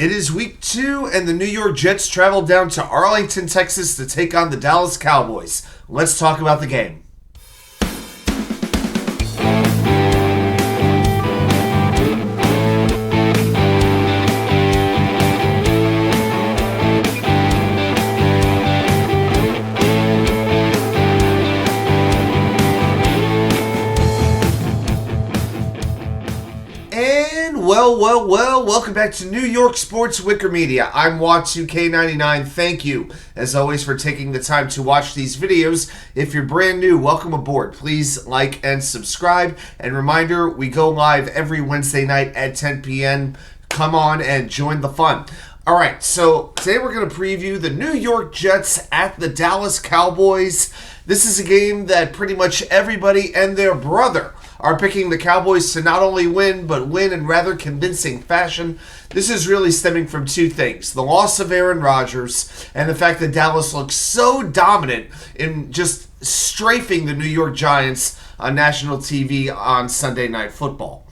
It is week 2, and the New York Jets travel down to Arlington, Texas to take on the Dallas Cowboys. Let's talk about the game. Well, welcome back to New York Sports WickerMedia. I'm Wat2K99. Thank you, as always, for taking the time to watch these videos. If you're brand new, welcome aboard. Please like and subscribe. And reminder, we go live every Wednesday night at 10 p.m. Come on and join the fun. All right, so today we're going to preview the New York Jets at the Dallas Cowboys. This is a game that pretty much everybody and their brother are picking the Cowboys to not only win, but win in rather convincing fashion. This is really stemming from two things: the loss of Aaron Rodgers and the fact that Dallas looks so dominant in just strafing the New York Giants on national TV on Sunday Night Football.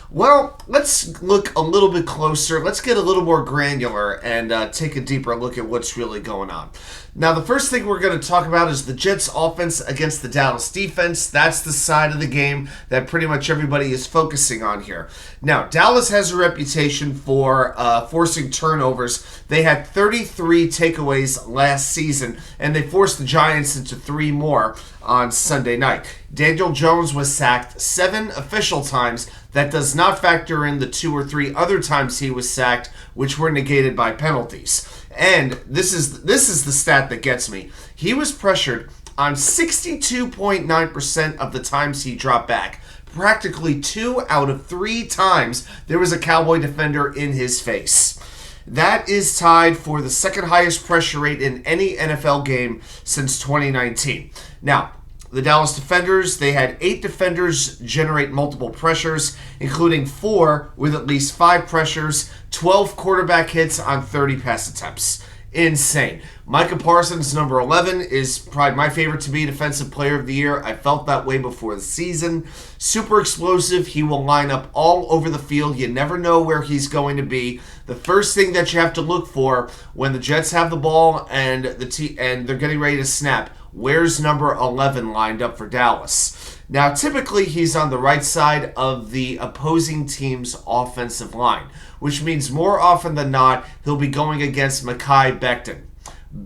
Well, let's look a little bit closer. Let's get a little more granular and take a deeper look at what's really going on. Now, the first thing we're going to talk about is the Jets' offense against the Dallas defense. That's the side of the game that pretty much everybody is focusing on here. Now, Dallas has a reputation for forcing turnovers. They had 33 takeaways last season, and they forced the Giants into 3 more on Sunday night. Daniel Jones was sacked 7 official times. That does not factor in the 2 or 3 other times he was sacked, which were negated by penalties. And this is the stat that gets me. He was pressured on 62.9% of the times he dropped back. Practically 2 out of 3 times there was a Cowboy defender in his face. That is tied for the second highest pressure rate in any NFL game since 2019. Now, the Dallas defenders, they had 8 defenders generate multiple pressures, including 4 with at least 5 pressures, 12 quarterback hits on 30 pass attempts. Insane. Micahparsons, number 11, is probably my favorite to be Defensive Player of the Year. I felt that way before the season. Super explosive. He will line up all over the field. You never know where he's going to be. The first thing that you have to look for when the Jets have the ball and they're getting ready to snap, where's number 11 lined up for Dallas? Now, typically, he's on the right side of the opposing team's offensive line, which means more often than not, he'll be going against Mekhi Becton.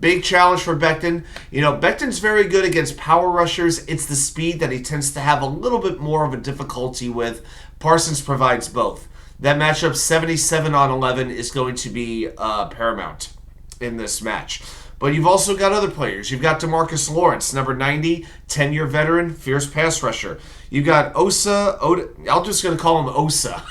Big challenge for Becton. You know, Becton's very good against power rushers. It's the speed that he tends to have a little bit more of a difficulty with. Parsons provides both. That matchup, 77-11, is going to be paramount in this match. But you've also got other players. You've got DeMarcuslawrence, number 90, 10-year veteran, fierce pass rusher. You've got I'm just going to call him Osa.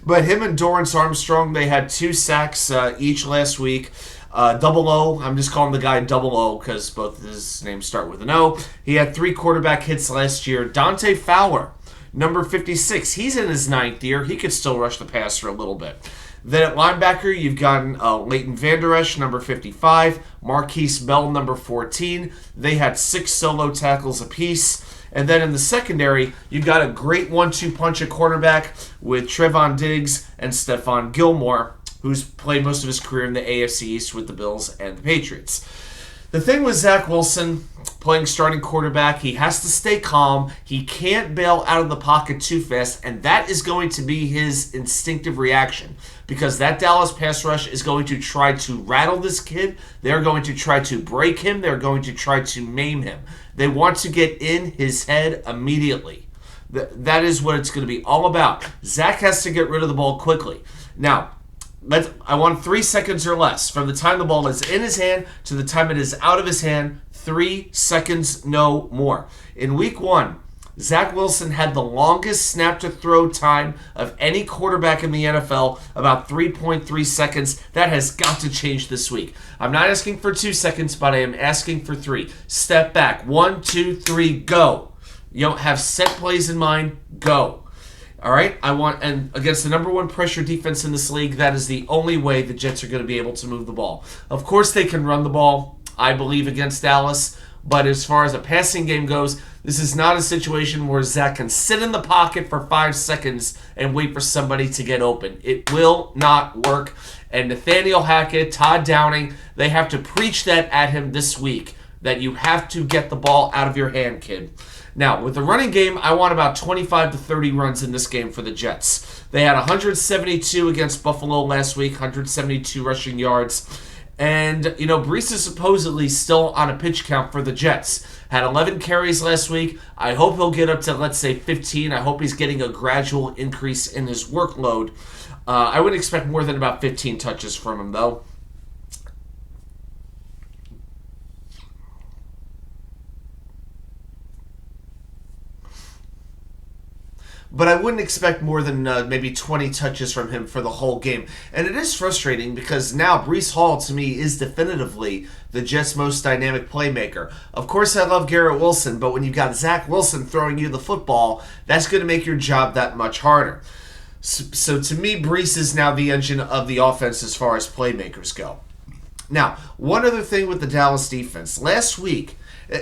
But him and Dorrance Armstrong, they had 2 sacks each last week. Double O, I'm just calling the guy Double O because both of his names start with an O. He had 3 quarterback hits last year. Dante Fowler, number 56, he's in his 9th year. He could still rush the passer a little bit. Then at linebacker, you've got Leighton Vander Esch, number 55, Marquise Bell, number 14. They had 6 solo tackles apiece. And then in the secondary, you've got a great 1-2 punch at cornerback with Trevondiggs and Stephongilmore, who's played most of his career in the AFC East with the Bills and the Patriots. The thing with Zach Wilson playing starting quarterback, he has to stay calm. He can't bail out of the pocket too fast, and that is going to be his instinctive reaction because that Dallas pass rush is going to try to rattle this kid. They're going to try to break him. They're going to try to maim him. They want to get in his head immediately. That is what it's going to be all about. Zach has to get rid of the ball quickly. Now, I want 3 seconds or less from the time the ball is in his hand to the time it is out of his hand. 3 seconds, no more. In week 1, Zach Wilson had the longest snap-to-throw time of any quarterback in the NFL, about 3.3 seconds. That has got to change this week. I'm not asking for 2 seconds, but I am asking for 3. Step back. 1, 2, 3, go. You don't have set plays in mind. Go. All right, and against the number 1 pressure defense in this league, that is the only way the Jets are going to be able to move the ball. Of course, they can run the ball, I believe, against Dallas. But as far as a passing game goes, this is not a situation where Zach can sit in the pocket for 5 seconds and wait for somebody to get open. It will not work. And Nathaniel Hackett, Todd Downing, they have to preach that at him this week, that you have to get the ball out of your hand, kid. Now, with the running game, I want about 25 to 30 runs in this game for the Jets. They had 172 against Buffalo last week, 172 rushing yards. And, Breece is supposedly still on a pitch count for the Jets. Had 11 carries last week. I hope he'll get up to, let's say, 15. I hope he's getting a gradual increase in his workload. I wouldn't expect more than about 15 touches from him, though. But I wouldn't expect more than maybe 20 touches from him for the whole game. And it is frustrating because now Breecehall, to me, is definitively the Jets' most dynamic playmaker. Of course, I love Garrett Wilson, but when you've got Zach Wilson throwing you the football, that's going to make your job that much harder. So to me, Breece is now the engine of the offense as far as playmakers go. Now, one other thing with the Dallas defense. Last week,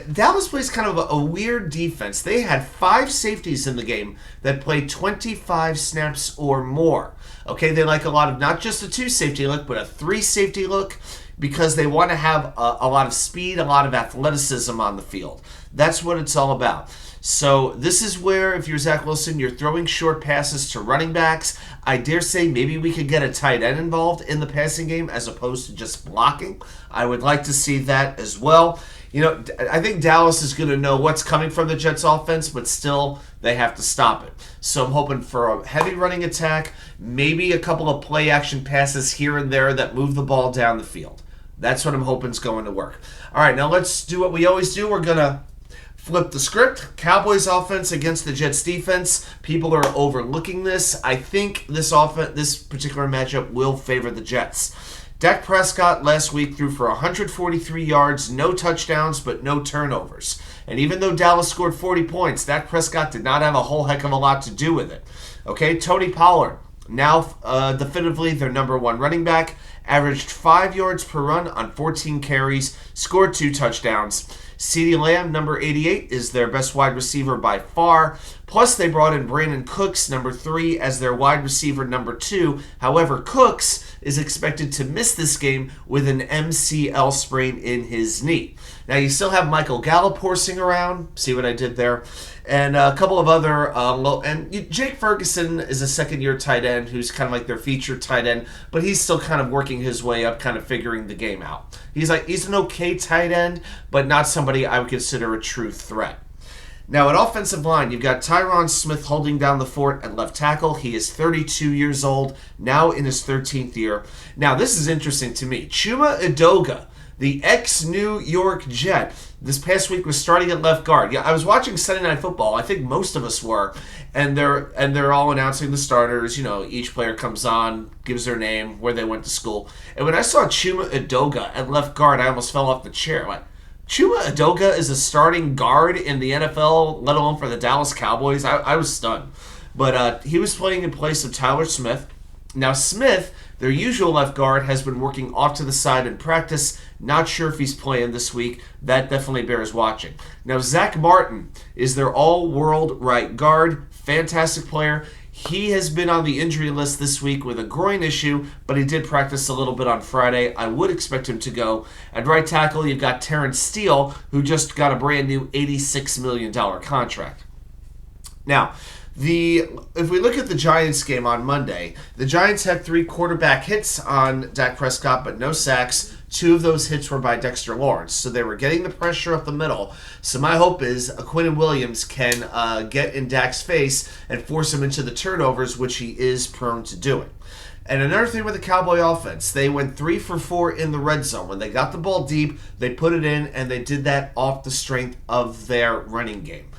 Dallas plays kind of a weird defense. They had 5 safeties in the game that played 25 snaps or more. Okay, they like a lot of not just a 2-safety look, but a 3-safety look because they want to have a lot of speed, a lot of athleticism on the field. That's what it's all about. So this is where, if you're Zach Wilson, you're throwing short passes to running backs. I dare say maybe we could get a tight end involved in the passing game as opposed to just blocking. I would like to see that as well. I think Dallas is going to know what's coming from the Jets offense, but still they have to stop it. So I'm hoping for a heavy running attack, maybe a couple of play action passes here and there that move the ball down the field. That's what I'm hoping is going to work. All right, now let's do what we always do. We're going to flip the script. Cowboys offense against the Jets defense. People are overlooking this. I think this particular matchup will favor the Jets. Dak Prescott last week threw for 143 yards, no touchdowns, but no turnovers. And even though Dallas scored 40 points, Dak Prescott did not have a whole heck of a lot to do with it. Okay, Tony Pollard, now definitively their number 1 running back, averaged 5 yards per run on 14 carries, scored 2 touchdowns. CeedeeAmb, number 88, is their best wide receiver by far. Plus, they brought in Brandon Cooks, number 3, as their wide receiver number 2. However, Cooks is expected to miss this game with an MCL sprain in his knee. Now, you still have MichaelGallup horsing around. See what I did there? And a couple of other Jakeferguson is a second-year tight end who's kind of like their featured tight end, but he's still kind of working his way up, kind of figuring the game out. He's an okay tight end, but not somebody I would consider a true threat. Now, at offensive line, you've got Tyronsmith holding down the fort at left tackle. He is 32 years old, now in his 13th year. Now, this is interesting to me. Chumaedoga, the ex-New York Jet, this past week was starting at left guard. Yeah, I was watching Sunday Night Football. I think most of us were, and they're all announcing the starters. Each player comes on, gives their name, where they went to school. And when I saw Chumaedoga at left guard, I almost fell off the chair. Like, Chumaedoga is a starting guard in the NFL, let alone for the Dallas Cowboys. I was stunned. But he was playing in place of Tyler Smith. Now, Smith, their usual left guard, has been working off to the side in practice. Not sure if he's playing this week. That definitely bears watching. Now, Zachmartin is their all-world right guard. Fantastic player. He has been on the injury list this week with a groin issue, but he did practice a little bit on Friday. I would expect him to go. At right tackle, you've got Terrencesteele, who just got a brand new $86 million contract. Now, if we look at the Giants game on Monday, the Giants had 3 quarterback hits on Dak Prescott, but no sacks. 2 of those hits were by Dexter Lawrence, so they were getting the pressure up the middle. So my hope is Quincywilliams can get in Dak's face and force him into the turnovers, which he is prone to doing. And another thing with the Cowboy offense, they went 3 for 4 in the red zone. When they got the ball deep, they put it in, and they did that off the strength of their running game.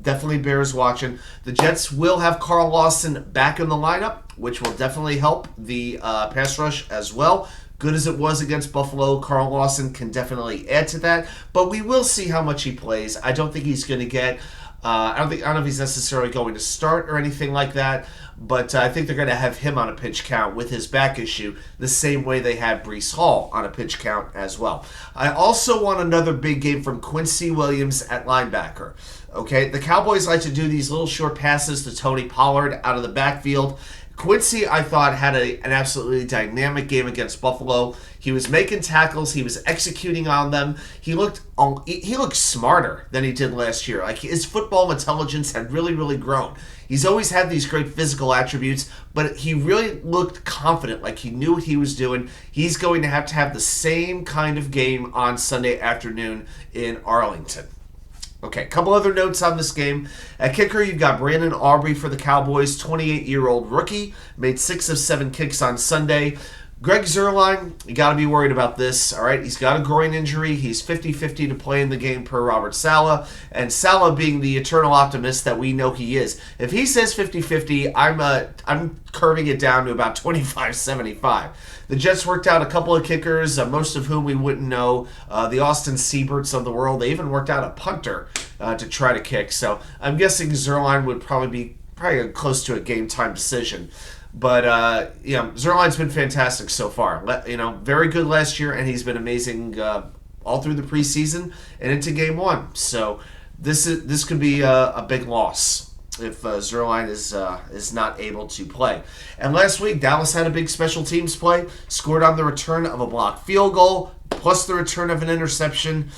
Definitely bears watching. The Jets will have carllawson back in the lineup, which will definitely help the pass rush as well. Good as it was against Buffalo, carllawson can definitely add to that. But we will see how much he plays. I don't think he's going to get I don't know if he's necessarily going to start or anything like that, but I think they're going to have him on a pitch count with his back issue, the same way they had Breecehall on a pitch count as well. I also want another big game from Quincywilliams at linebacker. Okay, the Cowboys like to do these little short passes to Tonypollard out of the backfield. Quincy, I thought, had an absolutely dynamic game against Buffalo. He was making tackles. He was executing on them. He looked smarter than he did last year. Like, his football intelligence had really, really grown. He's always had these great physical attributes, but he really looked confident, like he knew what he was doing. He's going to have the same kind of game on Sunday afternoon in Arlington. Okay, a couple other notes on this game. At kicker, you've got Brandonaubrey for the Cowboys, 28-year-old rookie. Made 6 of 7 kicks on Sunday. Gregzuerlein, you got to be worried about this, all right? He's got a groin injury. He's 50-50 to play in the game per Robert Saleh, and Saleh being the eternal optimist that we know he is. If he says 50-50, I'm curving it down to about 25-75. The Jets worked out a couple of kickers, most of whom we wouldn't know, the Austin Sieberts of the world. They even worked out a punter to try to kick, so I'm guessing Zuerlein would probably be close to a game-time decision. But, Zuerlein's been fantastic so far. Very good last year, and he's been amazing all through the preseason and into game 1. So this could be a big loss if Zuerlein is not able to play. And last week, Dallas had a big special teams play, scored on the return of a blocked field goal, plus the return of an interception.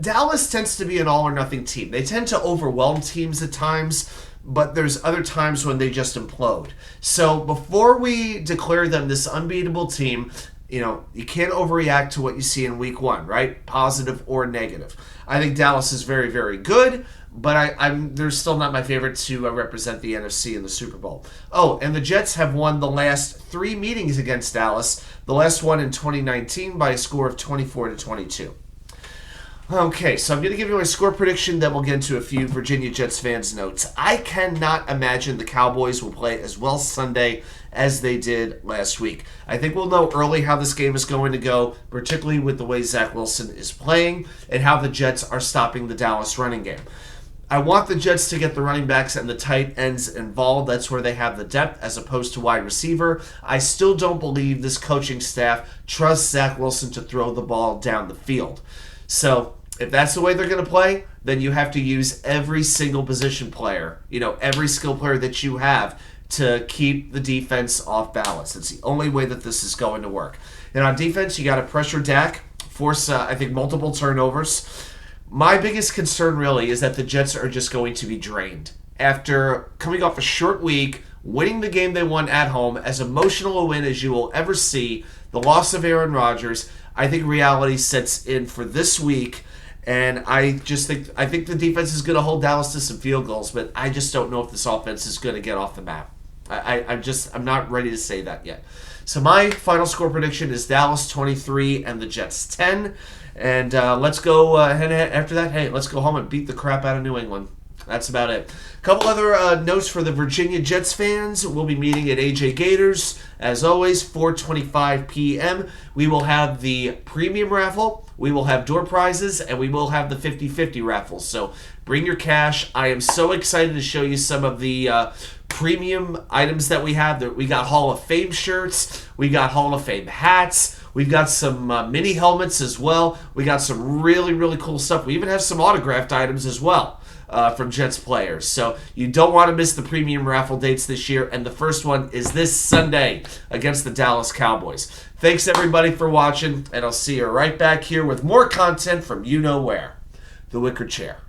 Dallas tends to be an all-or-nothing team. They tend to overwhelm teams at times, but there's other times when they just implode. So before we declare them this unbeatable team, you can't overreact to what you see in week 1, right? Positive or negative. I think Dallas is very, very good, but they're still not my favorite to represent the NFC in the Super Bowl. Oh, and the Jets have won the last 3 meetings against Dallas, the last one in 2019 by a score of 24-22. Okay, so I'm going to give you my score prediction, then we'll get into a few Virginia Jets fans' notes. I cannot imagine the Cowboys will play as well Sunday as they did last week. I think we'll know early how this game is going to go, particularly with the way Zach Wilson is playing and how the Jets are stopping the Dallas running game. I want the Jets to get the running backs and the tight ends involved. That's where they have the depth as opposed to wide receiver. I still don't believe this coaching staff trusts Zach Wilson to throw the ball down the field. So if that's the way they're going to play, then you have to use every single position player, every skill player that you have to keep the defense off balance. It's the only way that this is going to work. And on defense, you got to pressure Dak, force, multiple turnovers. My biggest concern really is that the Jets are just going to be drained. After coming off a short week, winning the game they won at home, as emotional a win as you will ever see, the loss of Aaron Rodgers, I think reality sets in for this week. And I think the defense is going to hold Dallas to some field goals, but I just don't know if this offense is going to get off the map. I'm not ready to say that yet. So my final score prediction is Dallas 23 and the Jets 10. And let's go after that. Hey, let's go home and beat the crap out of New England. That's about it. A couple other notes for the Virginia Jets fans. We'll be meeting at AJ Gators, as always, 4:25 p.m. We will have the premium raffle, we will have door prizes, and we will have the 50-50 raffle. So bring your cash. I am so excited to show you some of the premium items that we have. We got Hall of Fame shirts. We got Hall of Fame hats. We've got some mini helmets as well. We got some really, really cool stuff. We even have some autographed items as well. From Jets players. So you don't want to miss the premium raffle dates this year, and the first one is this Sunday against the Dallas Cowboys. Thanks everybody for watching, and I'll see you right back here with more content from you know where. The Wicker Chair.